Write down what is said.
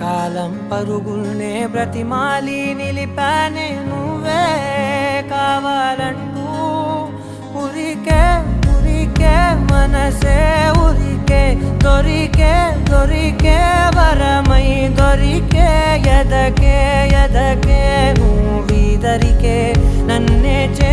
కాలం పరుగుల్నే బ్రతిమాలి నిలిపానే నువ్వే కావాలంటూ ఉరికే ఉరికే మనసే ఉరికే దొరికే దొరికే వరమై దొరికే ఎదకే ఎదకే నువ్వీదరికే నన్నే చే